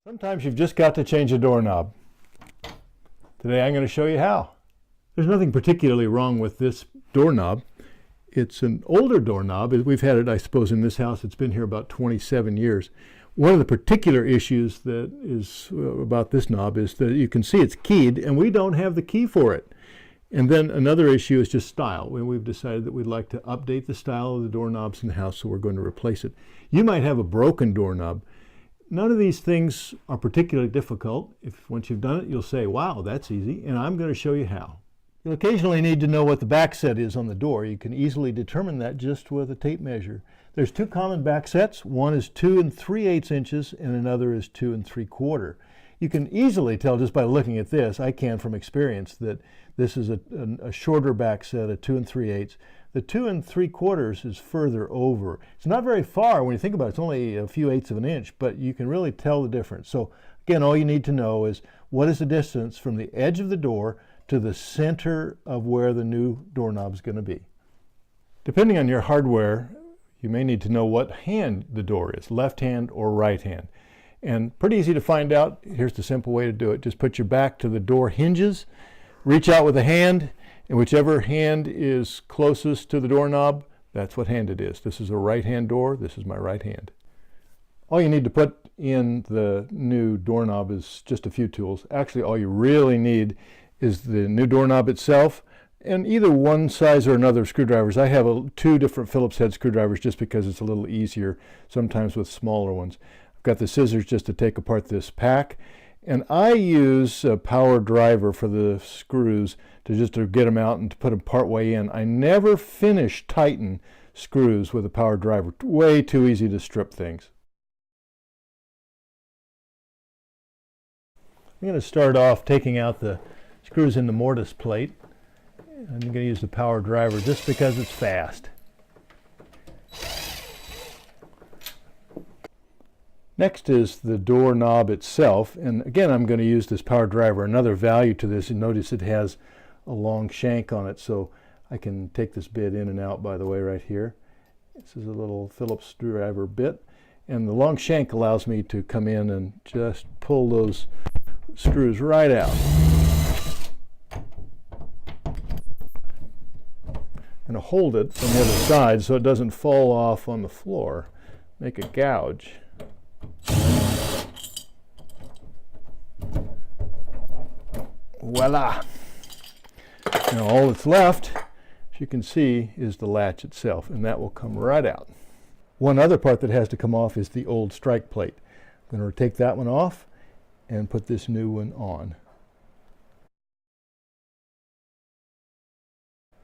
Sometimes you've just got to change a doorknob. Today I'm going to show you how. There's nothing particularly wrong with this doorknob. It's an older doorknob. We've had it, I suppose, in this house. It's been here about 27 years. One of the particular issues that is about this knob is that you can see it's keyed and we don't have the key for it. And then another issue is just style. We've decided that we'd like to update the style of the doorknobs in the house, so we're going to replace it. You might have a broken doorknob. None of these things are particularly difficult. Once you've done it, you'll say, wow, that's easy, and I'm going to show you how. You'll occasionally need to know what the back set is on the door. You can easily determine that just with a tape measure. There's two common back sets. One is 2 3/8 inches and another is 2 3/4. You can easily tell just by looking at this, I can from experience, that this is a shorter back set, a 2 3/8. The 2 3/4 is further over. It's not very far when you think about it. It's only a few eighths of an inch, but you can really tell the difference. So again, all you need to know is what is the distance from the edge of the door to the center of where the new doorknob is going to be. Depending on your hardware, you may need to know what hand the door is, left hand or right hand. And pretty easy to find out. Here's the simple way to do it. Just put your back to the door hinges, reach out with a hand, and whichever hand is closest to the doorknob, that's what hand it is. This is a right hand door. This is my right hand. All you need to put in the new doorknob is just a few tools. Actually, all you really need is the new doorknob itself and either one size or another of screwdrivers. I have two different Phillips head screwdrivers just because it's a little easier sometimes with smaller ones. I've got the scissors just to take apart this pack, and I use a power driver for the screws to get them out and to put them part way in. I never finish tighten screws with a power driver. Way too easy to strip things. I'm going to start off taking out the screws in the mortise plate. I'm going to use the power driver just because it's fast. Next is the doorknob itself, and again I'm going to use this power driver. Another value to this, and notice it has a long shank on it, so I can take this bit in and out, by the way, right here. This is a little Phillips screwdriver bit, and the long shank allows me to come in and just pull those screws right out. I'm going to hold it from the other side so it doesn't fall off on the floor, make a gouge. Voila! Now all that's left, as you can see, is the latch itself, and that will come right out. One other part that has to come off is the old strike plate. I'm going to take that one off and put this new one on.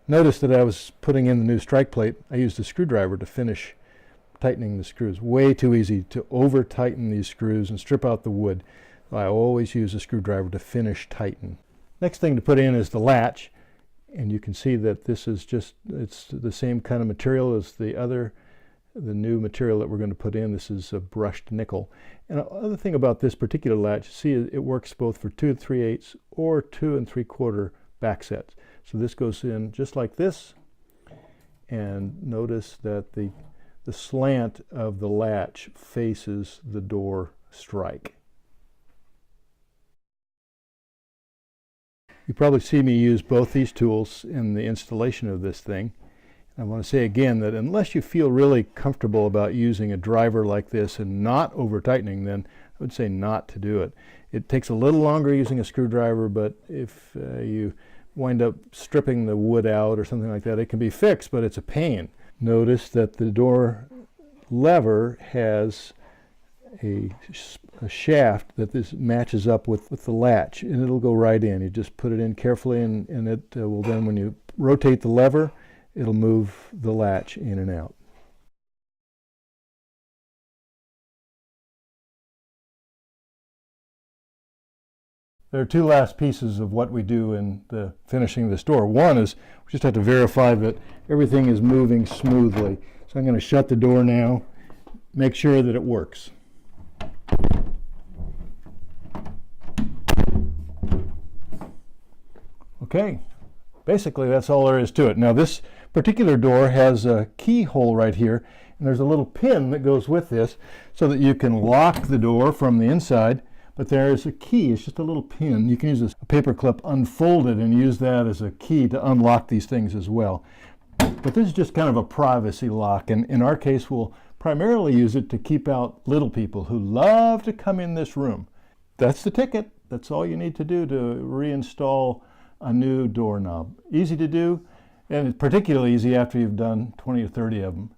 Notice that I was putting in the new strike plate. I used a screwdriver to finish tightening the screws. Way too easy to over tighten these screws and strip out the wood. I always use a screwdriver to finish tighten. Next thing to put in is the latch, and you can see that this is it's the same kind of material as the new material that we're going to put in. This is a brushed nickel. And another thing about this particular latch, see, it works both for 2 3/8 or 2 3/4 back sets. So this goes in just like this, and notice that the slant of the latch faces the door strike. You probably see me use both these tools in the installation of this thing. I want to say again that unless you feel really comfortable about using a driver like this and not over tightening, then I would say not to do it. It takes a little longer using a screwdriver, but if you wind up stripping the wood out or something like that, it can be fixed, but it's a pain. Notice that the door lever has a shaft that this matches up with the latch, and it'll go right in. You just put it in carefully, and it will then, when you rotate the lever, it'll move the latch in and out. There are two last pieces of what we do in the finishing this door. One is we just have to verify that everything is moving smoothly. So I'm going to shut the door now, make sure that it works. Okay, basically that's all there is to it. Now this particular door has a keyhole right here, and there's a little pin that goes with this so that you can lock the door from the inside But there is a key. It's just a little pin. You can use a paper clip, unfold it, and use that as a key to unlock these things as well. But this is just kind of a privacy lock, and in our case, we'll primarily use it to keep out little people who love to come in this room. That's the ticket. That's all you need to do to reinstall a new doorknob. Easy to do, and it's particularly easy after you've done 20 or 30 of them.